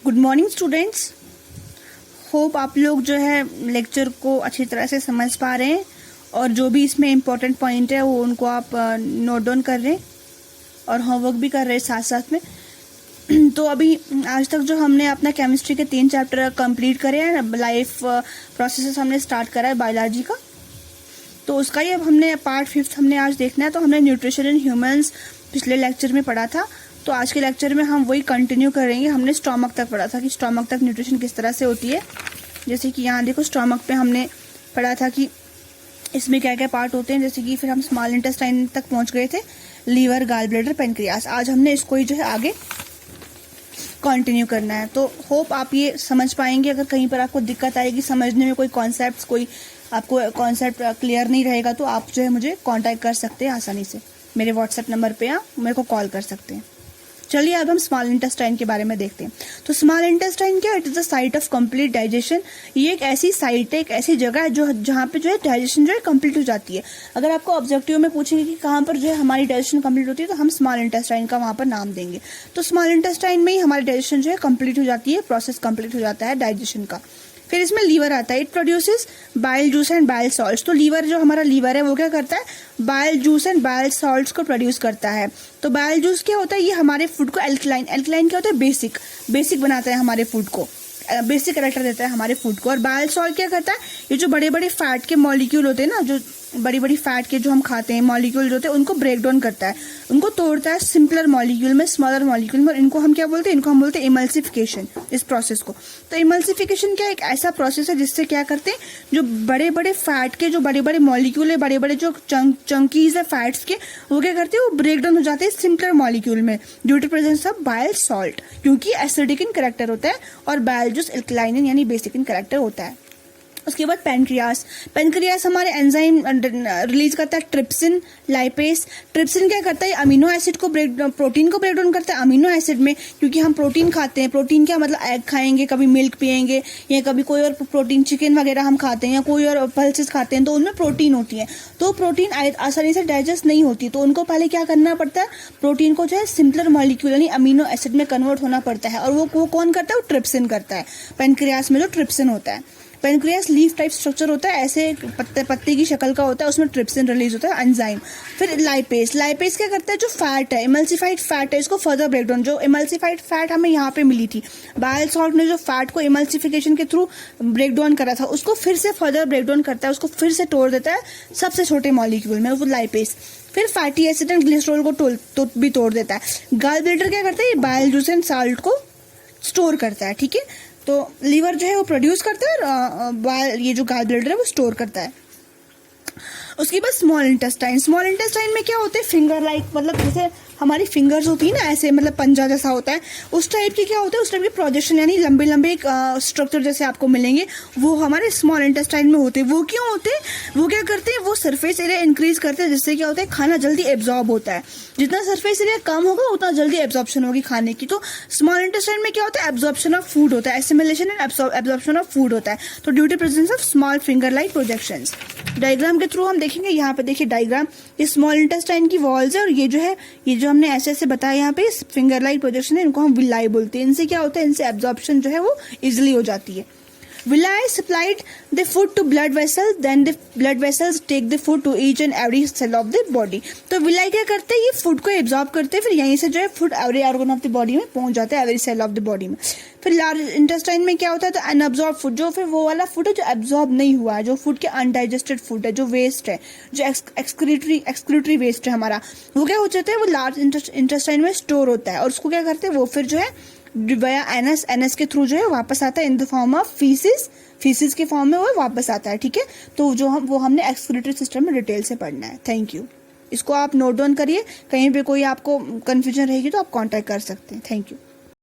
Good morning students. Hope आप लोग जो है लेक्चर को अच्छी तरह से समझ पा रहे हैं और जो भी इसमें इम्पोर्टेंट पॉइंट है वो उनको आप नोट डाउन कर रहे हैं और होमवर्क भी कर रहे हैं साथ साथ में। तो अभी आज तक जो हमने अपना केमिस्ट्री के 3 चैप्टर कंप्लीट करे हैं, लाइफ प्रोसेसेस हमने स्टार्ट करा है बायोलॉजी का, तो उसका ही अब हमने पार्ट 5 हमने आज देखना है। तो हमने न्यूट्रिशन इन ह्यूमंस पिछले लेक्चर में पढ़ा था, तो आज के लेक्चर में हम वही कंटिन्यू करेंगे। हमने स्टोमक तक पढ़ा था कि स्टोमक तक न्यूट्रिशन किस तरह से होती है। जैसे कि यहाँ देखो स्टोमक पे हमने पढ़ा था कि इसमें क्या क्या पार्ट होते हैं, जैसे कि फिर हम स्मॉल इंटेस्टाइन तक पहुंच गए थे, लीवर, गॉल ब्लैडर, पेनक्रियास। आज हमने इसको ही जो है आगे कंटिन्यू करना है। तो होप आप ये समझ पाएंगे। अगर कहीं पर आपको दिक्कत आएगी समझने में, कोई कॉन्सेप्ट, कोई आपको कॉन्सेप्ट क्लियर नहीं रहेगा, तो आप जो है मुझे कांटेक्ट कर सकते हैं आसानी से। मेरे व्हाट्सएप नंबर पे आप मेरे को कॉल कर सकते हैं। चलिए अब हम स्मॉल इंटेस्टाइन के बारे में देखते हैं। तो स्मॉल इंटेस्टाइन क्या है? It is the site of complete digestion. ये एक ऐसी साइट है, एक ऐसी जगह है जो जहाँ पे जो है डाइजेशन जो है कंप्लीट हो जाती है। अगर आपको ऑब्जेक्टिव में पूछेंगे कि कहाँ पर जो है हमारी डाइजेशन कंप्लीट होती है, तो हम स्मॉल इंटेस्टाइन का वहाँ पर नाम देंगे। तो स्मॉल इंटेस्टाइन में ही हमारी डाइजेशन जो है कंप्लीट हो जाती है, प्रोसेस कंप्लीट हो जाता है डाइजेशन का। फिर इसमें लीवर आता है। It produces bile juice and bile salts. तो लीवर जो हमारा लीवर है वो क्या करता है? Bile juice and bile salts को प्रोड्यूस करता है। तो बाइल जूस क्या होता है? ये हमारे फूड को एल्कलाइन क्या होता है? बेसिक बनाता है हमारे फूड को, बेसिक कैरेक्टर देता है हमारे फूड को। और बाइल सॉल्ट क्या करता है? ये जो बड़े बड़े फैट के मॉलिक्यूल होते हैं ना, जो बड़ी बड़ी फैट के जो हम खाते हैं मॉलिक्यूल जो होते हैं, उनको ब्रेक डाउन करता है, उनको तोड़ता है सिंपलर मॉलिक्यूल में, स्मॉलर मॉलिक्यूल में। इनको हम क्या बोलते हैं? इनको हम बोलते हैं इमल्सिफिकेशन, इस प्रोसेस को। तो इमल्सिफिकेशन क्या एक ऐसा प्रोसेस है जिससे क्या करते हैं, जो बड़े बड़े फैट के जो बड़े बड़े मॉलिक्यूल है, बड़े बड़े जो चंकीज है फैट्स के, वो क्या करते हैं? वो ब्रेक डाउन हो जाते हैं सिंपलर मॉलिक्यूल में due to presence of bile salt, क्योंकि एसिडिक इन कैरेक्टर होता है और बाइल जूस एल्कलाइन यानी बेसिक इन कैरेक्टर होता है। उसके बाद पेनक्रियास हमारे एंजाइम रिलीज करता है, ट्रिप्सिन, लाइपेस। ट्रिप्सिन क्या करता है? अमीनो एसिड को प्रोटीन को ब्रेक डाउन करता है अमीनो एसिड में, क्योंकि हम प्रोटीन खाते हैं। प्रोटीन क्या मतलब? एग खाएंगे, कभी मिल्क पियेंगे, या कभी कोई और प्रोटीन, चिकन वगैरह हम खाते हैं, या कोई और पल्सेस खाते हैं, तो उनमें प्रोटीन होती है। तो प्रोटीन आसानी से डाइजेस्ट नहीं होती, तो उनको पहले क्या करना पड़ता है? प्रोटीन को जो है सिंपलर मॉलिक्यूल यानी अमीनो एसिड में कन्वर्ट होना पड़ता है। और वो कौन करता है? वो ट्रिप्सिन करता है। पेनक्रियास में जो ट्रिप्सिन होता है, पेनक्रियास लीफ टाइप स्ट्रक्चर होता है, ऐसे पत्ते की शक्ल का होता है, उसमें ट्रिप्सिन रिलीज होता है, एंजाइम। फिर लाइपेस क्या करता है? जो फैट है, इमल्सिफाइड फैट है, इसको फर्दर ब्रेक डाउन। जो इमल्सिफाइड फैट हमें यहाँ पे मिली थी, बाइल सॉल्ट ने जो फैट को इमल्सिफिकेशन के थ्रू ब्रेक डाउन करा था, उसको फिर से फर्दर ब्रेक डाउन करता है, उसको फिर से तोड़ देता है सबसे छोटे मॉलिक्यूल में, वो लाइपेस। फिर फैटी एसिड एंड ग्लिसरॉल को भी तोड़ देता है। गॉल ब्लैडर क्या करता है? ये बाइल जूस एंड सॉल्ट को स्टोर करता है, ठीक है। तो लीवर जो है वो प्रोड्यूस करता है और ये जो गॉल ब्लैडर है वो स्टोर करता है। उसके बाद स्मॉल इंटेस्टाइन में क्या होते हैं? फिंगर लाइक, मतलब जैसे हमारी फिंगर्स होती है ना, ऐसे मतलब पंजा जैसा होता है, उस टाइप के क्या होते हैं? उस टाइप के प्रोजेक्शन यानी लंबे लंबे स्ट्रक्चर जैसे आपको मिलेंगे, वो हमारे स्मॉल इंटेस्टाइन में होते हैं। वो क्यों होते हैं? वो क्या करते हैं? वो सरफेस एरिया इंक्रीज करते हैं, जिससे क्या होता है? खाना जल्दी एब्जॉर्ब होता है। जितना सरफेस एरिया कम होगा उतना जल्दी एब्जॉर्प्शन होगी खाने की। तो स्मॉल इंटेस्टाइन में क्या होता है? एब्जॉर्प्शन ऑफ फूड होता है, assimilation and absorption of food होता है। तो due to presence of small finger like projections. Diagram के थ्रू हम देखेंगे। यहाँ पे देखिए डायग्राम, ये स्मॉल इंटेस्टाइन की वॉल्स है, और ये जो है, ये जो हमने ऐसे ऐसे बताया यहाँ पे फिंगर लाइक प्रोजेक्शन है, इनको हम विलाई बोलते हैं। इनसे क्या होता है? इनसे एब्जॉर्प्शन जो है वो इजिली हो जाती है। Villi supplied the food to blood vessels, then the blood vessels take the food to each and every cell of the body. तो विलाई क्या करते हैं? ये फूड को एब्जॉर्ब करते हैं, फिर यहीं से जो है food every organ of the body में पहुंच जाता है, every cell of the body में। फिर लार्ज इंटेस्टाइन में क्या होता है? तो अनअब्जॉर्ब फूड, जो फिर वो वाला फूड है जो एब्जॉर्ब नहीं हुआ है, जो फूड के अनडाइजेस्टेड फूड है, जो वेस्ट है, जो एक्सक्रीटरी वेस्ट है हमारा, वो क्या हो जाता है? वो लार्ज इंटेस्टाइन में स्टोर होता है, और उसको क्या करते हैं? वो फिर जो है वया एनएस के थ्रू जो है वापस आता है in the form of faeces के फॉर्म में वो वापस आता है, ठीक है। तो जो वो हमने एक्सक्रीटरी सिस्टम में डिटेल से पढ़ना है। Thank you. इसको आप नोट डाउन करिए, कहीं पे कोई आपको कंफ्यूजन रहेगी तो आप कांटेक्ट कर सकते हैं। Thank you.